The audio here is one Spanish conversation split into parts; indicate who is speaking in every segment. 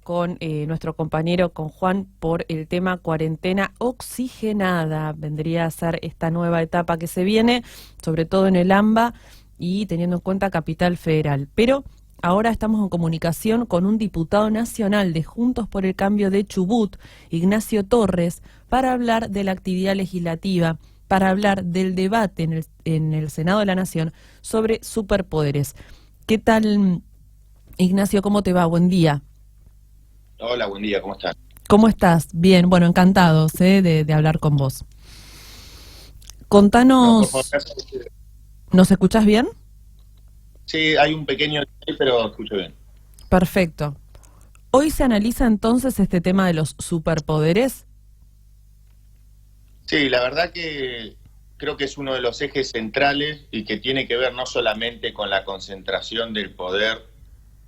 Speaker 1: con nuestro compañero, con Juan, por el tema cuarentena oxigenada. Vendría a ser esta nueva etapa que se viene, sobre todo en el AMBA y teniendo en cuenta Capital Federal. Pero ahora estamos en comunicación con un diputado nacional de Juntos por el Cambio de Chubut, Ignacio Torres, para hablar de la actividad legislativa, para hablar del debate en el Senado de la Nación sobre superpoderes. ¿Qué tal, Ignacio? ¿Cómo te va? Buen día.
Speaker 2: Hola, buen día, ¿cómo estás?
Speaker 1: ¿Cómo estás? Bien, bueno, encantados de hablar con vos.
Speaker 2: No, por favor,
Speaker 1: Contanos, ¿nos escuchás bien?
Speaker 2: sí, hay un pequeño delay, pero escucho bien.
Speaker 1: Perfecto. Hoy se analiza entonces este tema de los superpoderes.
Speaker 2: Sí, la verdad que creo que es uno de los ejes centrales y que tiene que ver no solamente con la concentración del poder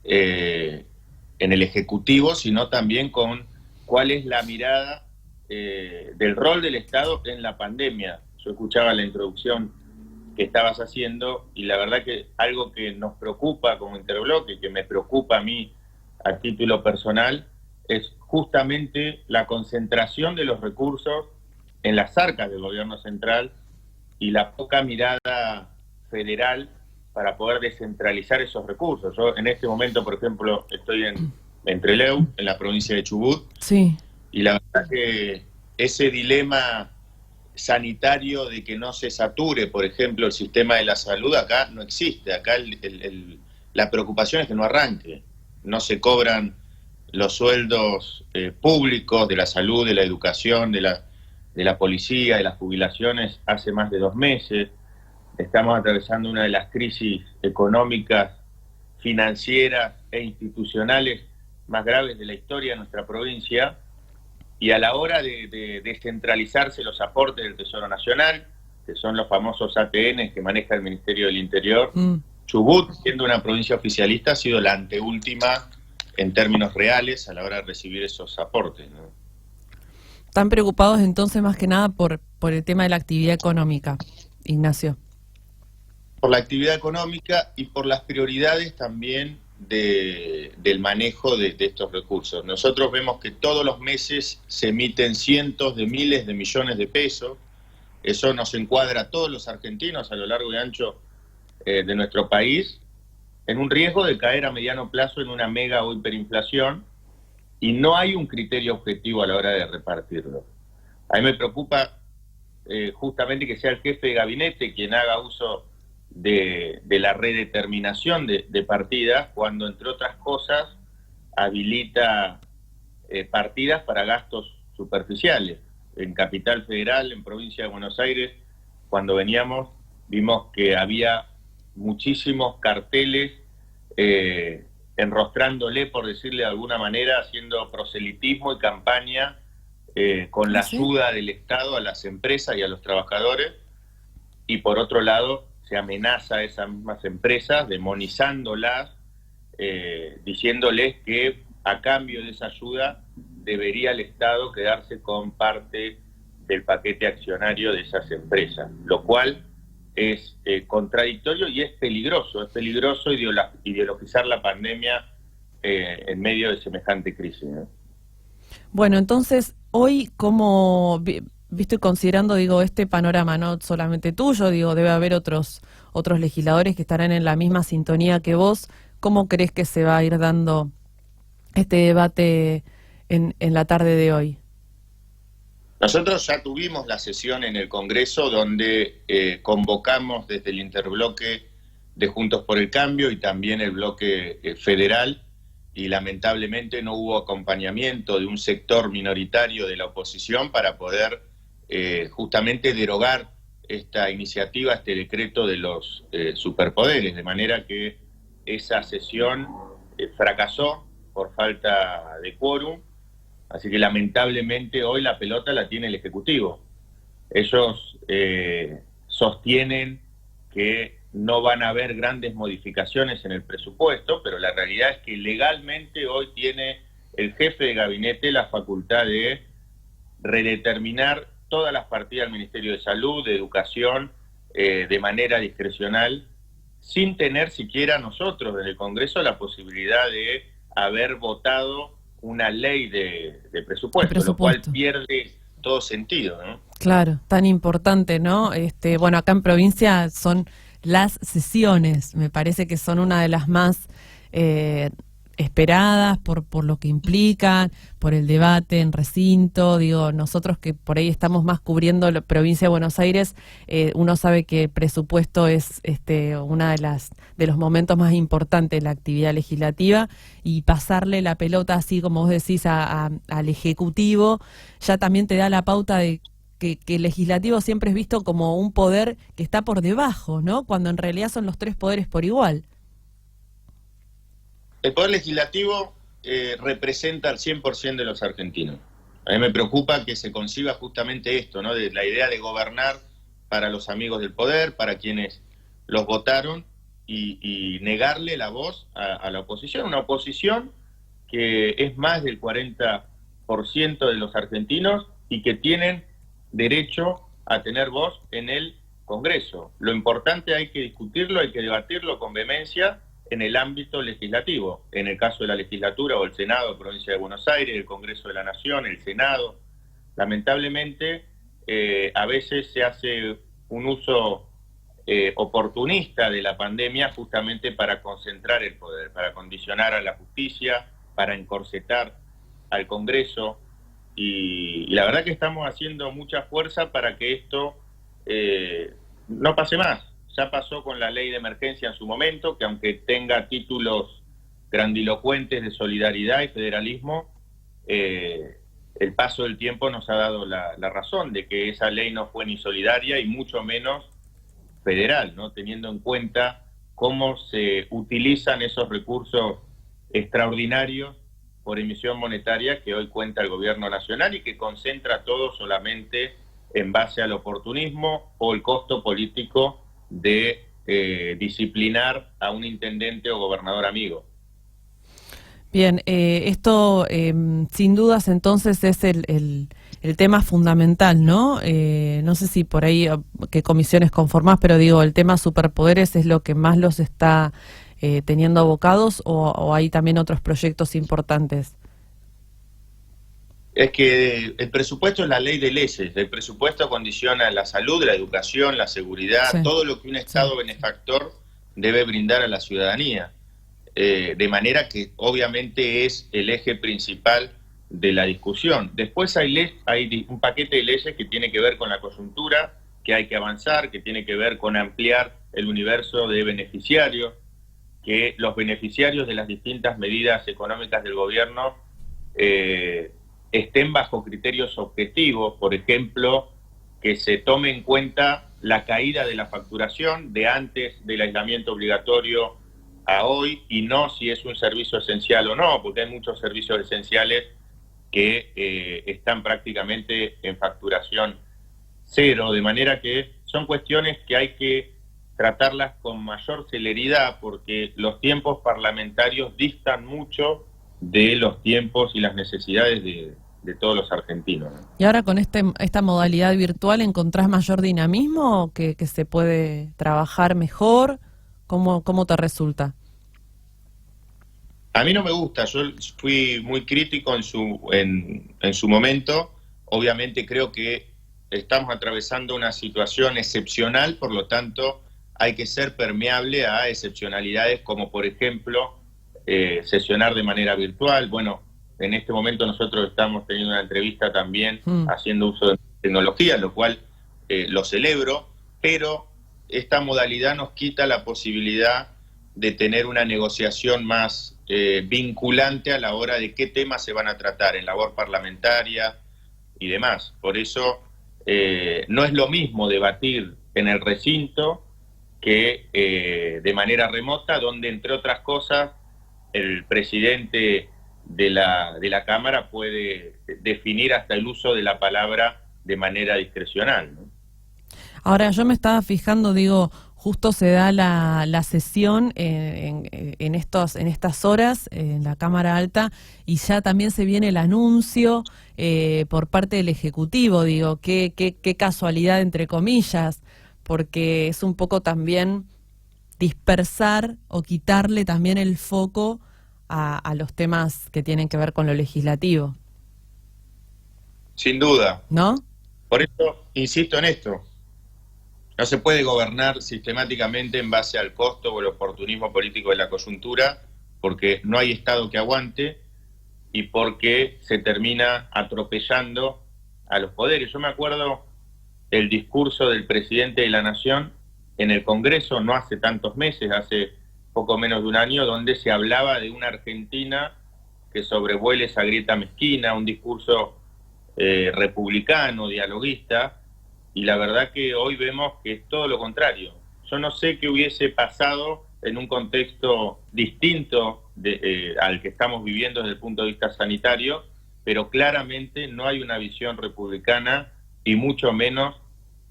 Speaker 2: en el Ejecutivo, sino también con cuál es la mirada del rol del Estado en la pandemia. Yo escuchaba la introducción que estabas haciendo y la verdad que algo que nos preocupa como Interbloque, que me preocupa a mí a título personal, es justamente la concentración de los recursos en las arcas del gobierno central y la poca mirada federal para poder descentralizar esos recursos. Yo en este momento, por ejemplo, estoy en Trelew, en la provincia de Chubut,
Speaker 1: Sí.
Speaker 2: y la verdad que ese dilema sanitario de que no se sature, por ejemplo, el sistema de la salud, acá no existe. Acá la preocupación es que no arranque. No se cobran los sueldos públicos de la salud, de la educación, de la policía, de las jubilaciones hace más de 2 meses. Estamos atravesando una de las crisis económicas, financieras e institucionales más graves de la historia de nuestra provincia. Y a la hora de descentralizarse los aportes del Tesoro Nacional, que son los famosos ATN que maneja el Ministerio del Interior, Chubut, siendo una provincia oficialista, ha sido la anteúltima en términos reales a la hora de recibir esos aportes, ¿no?
Speaker 1: ¿Están preocupados entonces más que nada por el tema de la actividad económica, Ignacio?
Speaker 2: Por la actividad económica y por las prioridades también del manejo de estos recursos. Nosotros vemos que todos los meses se emiten cientos de miles de millones de pesos. Eso nos encuadra a todos los argentinos a lo largo y ancho de nuestro país en un riesgo de caer a mediano plazo en una mega o hiperinflación, y no hay un criterio objetivo a la hora de repartirlo. A mí me preocupa justamente que sea el jefe de gabinete quien haga uso de la redeterminación de partidas, cuando entre otras cosas habilita partidas para gastos superficiales. En Capital Federal, en Provincia de Buenos Aires, cuando veníamos, vimos que había muchísimos carteles enrostrándole, por decirle de alguna manera, haciendo proselitismo y campaña con la ayuda del Estado a las empresas y a los trabajadores, y por otro lado se amenaza a esas mismas empresas demonizándolas, diciéndoles que a cambio de esa ayuda debería el Estado quedarse con parte del paquete accionario de esas empresas, lo cual es contradictorio y es peligroso ideologizar la pandemia en medio de semejante crisis, ¿no?
Speaker 1: Bueno, entonces, hoy, como viste, considerando, digo, este panorama, no solamente tuyo, digo, debe haber otros legisladores que estarán en la misma sintonía que vos, ¿cómo crees que se va a ir dando este debate en la tarde de hoy?
Speaker 2: Nosotros ya tuvimos la sesión en el Congreso donde convocamos desde el interbloque de Juntos por el Cambio y también el bloque federal, y lamentablemente no hubo acompañamiento de un sector minoritario de la oposición para poder justamente derogar esta iniciativa, este decreto de los superpoderes, de manera que esa sesión fracasó por falta de quórum. Así que lamentablemente hoy la pelota la tiene el Ejecutivo. Ellos sostienen que no van a haber grandes modificaciones en el presupuesto, pero la realidad es que legalmente hoy tiene el jefe de gabinete la facultad de redeterminar todas las partidas del Ministerio de Salud, de Educación, de manera discrecional, sin tener siquiera nosotros desde el Congreso la posibilidad de haber votado una ley de presupuesto, lo cual pierde todo sentido, ¿no?
Speaker 1: Claro, tan importante, ¿no? Bueno, acá en provincia son las sesiones, me parece que son una de las más esperadas por lo que implican, por el debate en recinto. Digo, nosotros que por ahí estamos más cubriendo la provincia de Buenos Aires, uno sabe que el presupuesto es una de los momentos más importantes de la actividad legislativa, y pasarle la pelota, así como vos decís, al Ejecutivo, ya también te da la pauta de que el legislativo siempre es visto como un poder que está por debajo, ¿no? Cuando en realidad son los tres poderes por igual.
Speaker 2: El Poder Legislativo representa al 100% de los argentinos. A mí me preocupa que se conciba justamente esto, ¿no? De la idea de gobernar para los amigos del poder, para quienes los votaron, y negarle la voz a la oposición. Una oposición que es más del 40% de los argentinos y que tienen derecho a tener voz en el Congreso. Lo importante hay que discutirlo, hay que debatirlo con vehemencia en el ámbito legislativo, en el caso de la legislatura o el Senado de Provincia de Buenos Aires, el Congreso de la Nación, el Senado. Lamentablemente, a veces se hace un uso oportunista de la pandemia justamente para concentrar el poder, para condicionar a la justicia, para encorsetar al Congreso, y la verdad que estamos haciendo mucha fuerza para que esto no pase más. Ya pasó con la ley de emergencia en su momento, que aunque tenga títulos grandilocuentes de solidaridad y federalismo, el paso del tiempo nos ha dado la razón de que esa ley no fue ni solidaria y mucho menos federal, ¿no? Teniendo en cuenta cómo se utilizan esos recursos extraordinarios por emisión monetaria que hoy cuenta el gobierno nacional y que concentra todo solamente en base al oportunismo o el costo político de disciplinar a un intendente o gobernador amigo.
Speaker 1: Bien, esto sin dudas entonces es el tema fundamental, ¿no? No sé si por ahí qué comisiones conformás, pero digo, el tema superpoderes es lo que más los está teniendo abocados, o hay también otros proyectos importantes.
Speaker 2: Es que el presupuesto es la ley de leyes. El presupuesto condiciona la salud, la educación, la seguridad, sí, todo lo que un Estado benefactor debe brindar a la ciudadanía. De manera que obviamente es el eje principal de la discusión. Después hay un paquete de leyes que tiene que ver con la coyuntura, que hay que avanzar, que tiene que ver con ampliar el universo de beneficiarios, que los beneficiarios de las distintas medidas económicas del gobierno estén bajo criterios objetivos, por ejemplo, que se tome en cuenta la caída de la facturación de antes del aislamiento obligatorio a hoy, y no si es un servicio esencial o no, porque hay muchos servicios esenciales que están prácticamente en facturación cero, de manera que son cuestiones que hay que tratarlas con mayor celeridad, porque los tiempos parlamentarios distan mucho de los tiempos y las necesidades de todos los argentinos, ¿no?
Speaker 1: Y ahora con esta modalidad virtual, ¿encontrás mayor dinamismo, que se puede trabajar mejor? ¿Cómo te resulta?
Speaker 2: A mí no me gusta, yo fui muy crítico en su momento. Obviamente creo que estamos atravesando una situación excepcional, por lo tanto hay que ser permeable a excepcionalidades como, por ejemplo, sesionar de manera virtual. Bueno, en este momento nosotros estamos teniendo una entrevista también haciendo uso de tecnología, lo cual lo celebro, pero esta modalidad nos quita la posibilidad de tener una negociación más vinculante a la hora de qué temas se van a tratar en labor parlamentaria y demás. Por eso no es lo mismo debatir en el recinto que de manera remota, donde entre otras cosas el presidente de la Cámara puede definir hasta el uso de la palabra de manera discrecional, ¿no?
Speaker 1: Ahora, yo me estaba fijando, digo, justo se da la sesión en estas horas en la Cámara Alta, y ya también se viene el anuncio por parte del Ejecutivo. Digo, qué casualidad, entre comillas, porque es un poco también dispersar o quitarle también el foco a los temas que tienen que ver con lo legislativo.
Speaker 2: Sin duda.
Speaker 1: ¿No?
Speaker 2: Por eso insisto en esto. No se puede gobernar sistemáticamente en base al costo o el oportunismo político de la coyuntura, porque no hay Estado que aguante y porque se termina atropellando a los poderes. Yo me acuerdo el discurso del presidente de la Nación en el Congreso, no hace tantos meses, hace poco menos de un año, donde se hablaba de una Argentina que sobrevuele esa grieta mezquina, un discurso republicano, dialoguista, y la verdad que hoy vemos que es todo lo contrario. Yo no sé qué hubiese pasado en un contexto distinto al que estamos viviendo desde el punto de vista sanitario, pero claramente no hay una visión republicana y mucho menos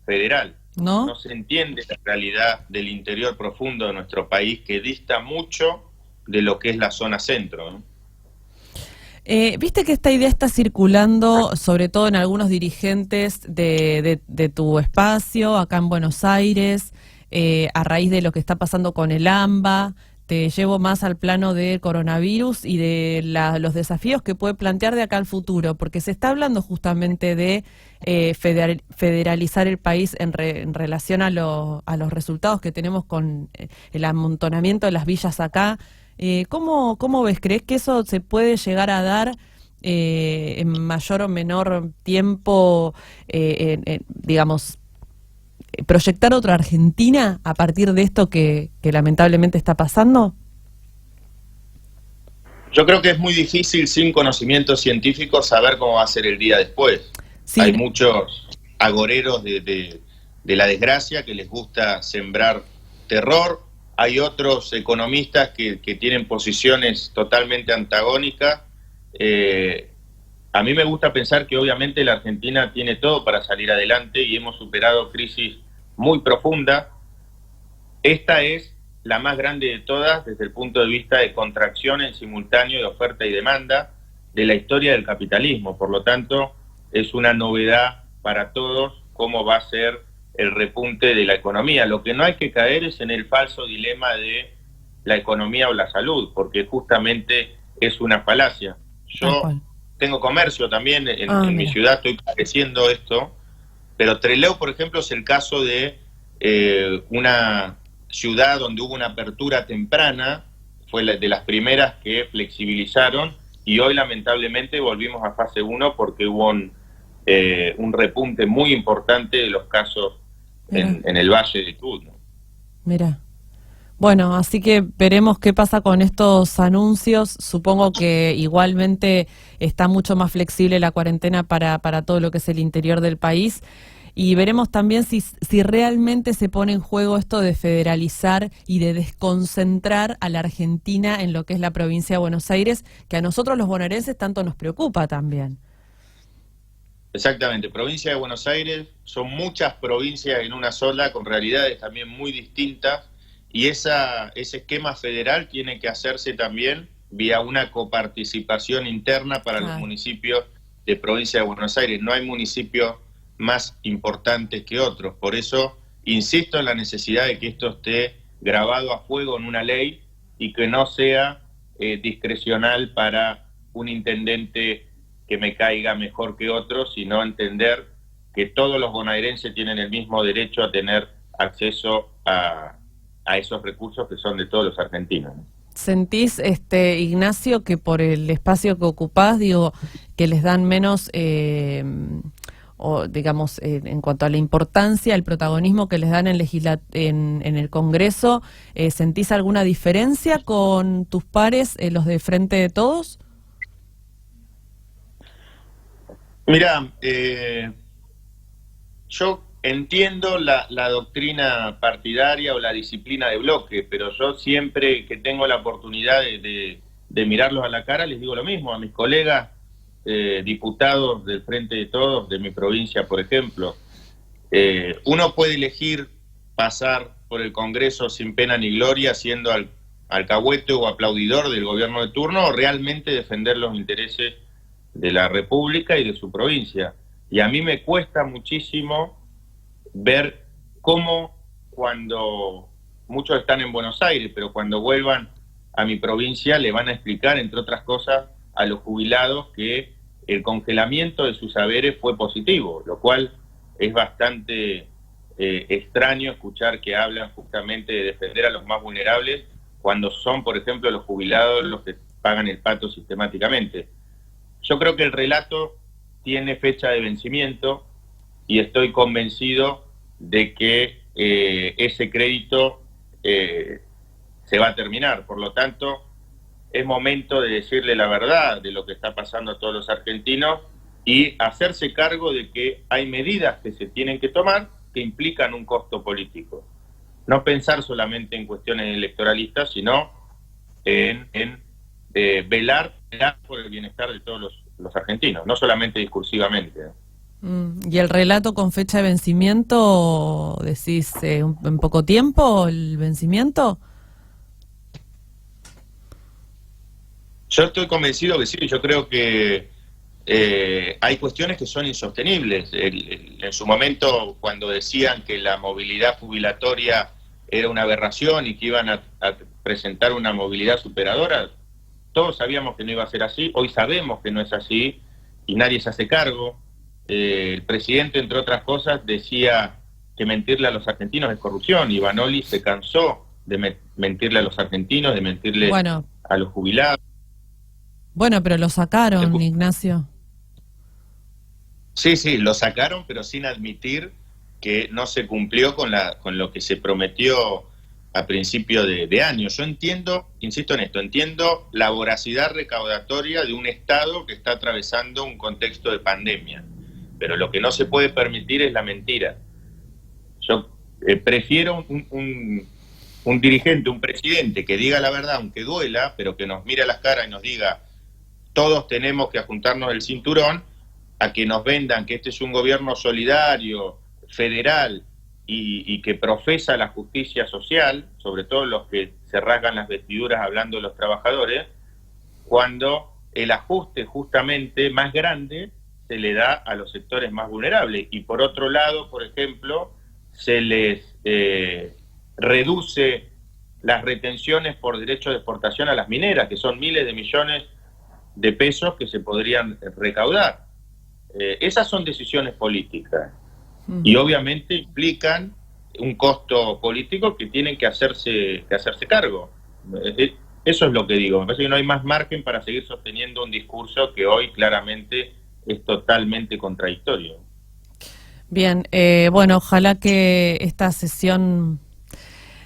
Speaker 2: federal.
Speaker 1: ¿No?
Speaker 2: No se entiende la realidad del interior profundo de nuestro país, que dista mucho de lo que es la zona centro, ¿no?
Speaker 1: Viste que esta idea está circulando, sobre todo en algunos dirigentes de tu espacio, acá en Buenos Aires, a raíz de lo que está pasando con el AMBA. Te llevo más al plano del coronavirus y de los desafíos que puede plantear de acá al futuro, porque se está hablando justamente de federalizar el país en relación a los resultados que tenemos con el amontonamiento de las villas acá. ¿Cómo ves? ¿Crees que eso se puede llegar a dar en mayor o menor tiempo, digamos, proyectar otra Argentina a partir de esto que lamentablemente está pasando?
Speaker 2: Yo creo que es muy difícil sin conocimientos científicos saber cómo va a ser el día después. Sí. Hay muchos agoreros de la desgracia que les gusta sembrar terror. Hay otros economistas que tienen posiciones totalmente antagónicas. A mí me gusta pensar que obviamente la Argentina tiene todo para salir adelante y hemos superado crisis muy profundas. Esta es la más grande de todas desde el punto de vista de contracción en simultáneo de oferta y demanda de la historia del capitalismo. Por lo tanto, es una novedad para todos cómo va a ser el repunte de la economía. Lo que no hay que caer es en el falso dilema de la economía o la salud, porque justamente es una falacia. Yo tengo comercio también en mi ciudad, estoy padeciendo esto, pero Trelew, por ejemplo, es el caso de una ciudad donde hubo una apertura temprana, fue de las primeras que flexibilizaron, y hoy lamentablemente volvimos a fase 1 porque hubo un repunte muy importante de los casos en el Valle de Chubut, ¿no?
Speaker 1: Mira. Bueno, así que veremos qué pasa con estos anuncios. Supongo que igualmente está mucho más flexible la cuarentena para todo lo que es el interior del país. Y veremos también si realmente se pone en juego esto de federalizar y de desconcentrar a la Argentina en lo que es la provincia de Buenos Aires, que a nosotros los bonaerenses tanto nos preocupa también.
Speaker 2: Exactamente, provincia de Buenos Aires, son muchas provincias en una sola, con realidades también muy distintas, y ese esquema federal tiene que hacerse también vía una coparticipación interna para los municipios de provincia de Buenos Aires. No hay municipios más importantes que otros, por eso insisto en la necesidad de que esto esté grabado a fuego en una ley y que no sea discrecional para un intendente que me caiga mejor que otros, sino entender que todos los bonaerenses tienen el mismo derecho a tener acceso a esos recursos que son de todos los argentinos, ¿no?
Speaker 1: ¿Sentís, Ignacio, que por el espacio que ocupás, digo, que les dan menos, o digamos, en cuanto a la importancia, el protagonismo que les dan en el Congreso, ¿sentís alguna diferencia con tus pares, los de Frente de Todos?
Speaker 2: Mira, yo entiendo la doctrina partidaria o la disciplina de bloque, pero yo siempre que tengo la oportunidad de mirarlos a la cara les digo lo mismo a mis colegas diputados del Frente de Todos de mi provincia, por ejemplo. Uno puede elegir pasar por el Congreso sin pena ni gloria siendo alcahuete o aplaudidor del gobierno de turno, o realmente defender los intereses de la República y de su provincia. Y a mí me cuesta muchísimo ver cómo cuando muchos están en Buenos Aires, pero cuando vuelvan a mi provincia le van a explicar, entre otras cosas, a los jubilados que el congelamiento de sus saberes fue positivo, lo cual es bastante extraño escuchar que hablan justamente de defender a los más vulnerables cuando son, por ejemplo, los jubilados los que pagan el pato sistemáticamente. Yo creo que el relato tiene fecha de vencimiento y estoy convencido de que ese crédito se va a terminar. Por lo tanto, es momento de decirle la verdad de lo que está pasando a todos los argentinos y hacerse cargo de que hay medidas que se tienen que tomar que implican un costo político. No pensar solamente en cuestiones electoralistas, sino en velar por el bienestar de todos los argentinos, no solamente discursivamente.
Speaker 1: ¿Y el relato con fecha de vencimiento, decís, en poco tiempo el vencimiento?
Speaker 2: Yo estoy convencido que sí, yo creo que hay cuestiones que son insostenibles. En su momento, cuando decían que la movilidad jubilatoria era una aberración y que iban a presentar una movilidad superadora, todos sabíamos que no iba a ser así, hoy sabemos que no es así y nadie se hace cargo. El presidente, entre otras cosas, decía que mentirle a los argentinos es corrupción, y Vanoli se cansó de mentirle a los argentinos, de mentirle a los jubilados.
Speaker 1: Bueno, pero lo sacaron, Ignacio.
Speaker 2: Sí, lo sacaron, pero sin admitir que no se cumplió con lo que se prometió a principio de año. Yo entiendo, insisto en esto, entiendo la voracidad recaudatoria de un Estado que está atravesando un contexto de pandemia, pero lo que no se puede permitir es la mentira. Yo prefiero un dirigente, un presidente que diga la verdad, aunque duela, pero que nos mire a las caras y nos diga todos tenemos que ajuntarnos el cinturón, a que nos vendan que este es un gobierno solidario, federal, y que profesa la justicia social, sobre todo los que se rasgan las vestiduras hablando de los trabajadores, cuando el ajuste justamente más grande se le da a los sectores más vulnerables. Y por otro lado, por ejemplo, se les reduce las retenciones por derecho de exportación a las mineras, que son miles de millones de pesos que se podrían recaudar. Esas son decisiones políticas y obviamente implican un costo político que tienen que hacerse cargo. Eso es lo que digo. Me parece que no hay más margen para seguir sosteniendo un discurso que hoy claramente es totalmente contradictorio.
Speaker 1: Bien, bueno, ojalá que esta sesión,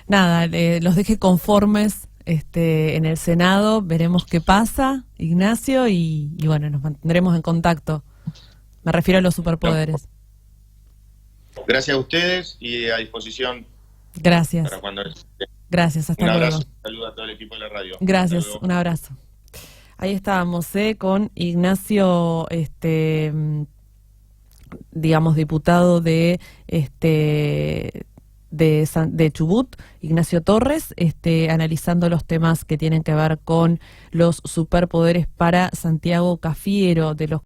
Speaker 1: los deje conformes en el Senado. Veremos qué pasa, Ignacio, y bueno, nos mantendremos en contacto. Me refiero a los superpoderes.
Speaker 2: Gracias a ustedes y a disposición.
Speaker 1: Gracias.
Speaker 2: Para cuando...
Speaker 1: Gracias, hasta luego.
Speaker 2: Un abrazo, saludos a todo el equipo de la radio.
Speaker 1: Gracias, un abrazo. Ahí estábamos con Ignacio, digamos, diputado de Chubut, Ignacio Torres, analizando los temas que tienen que ver con los superpoderes para Santiago Cafiero, de los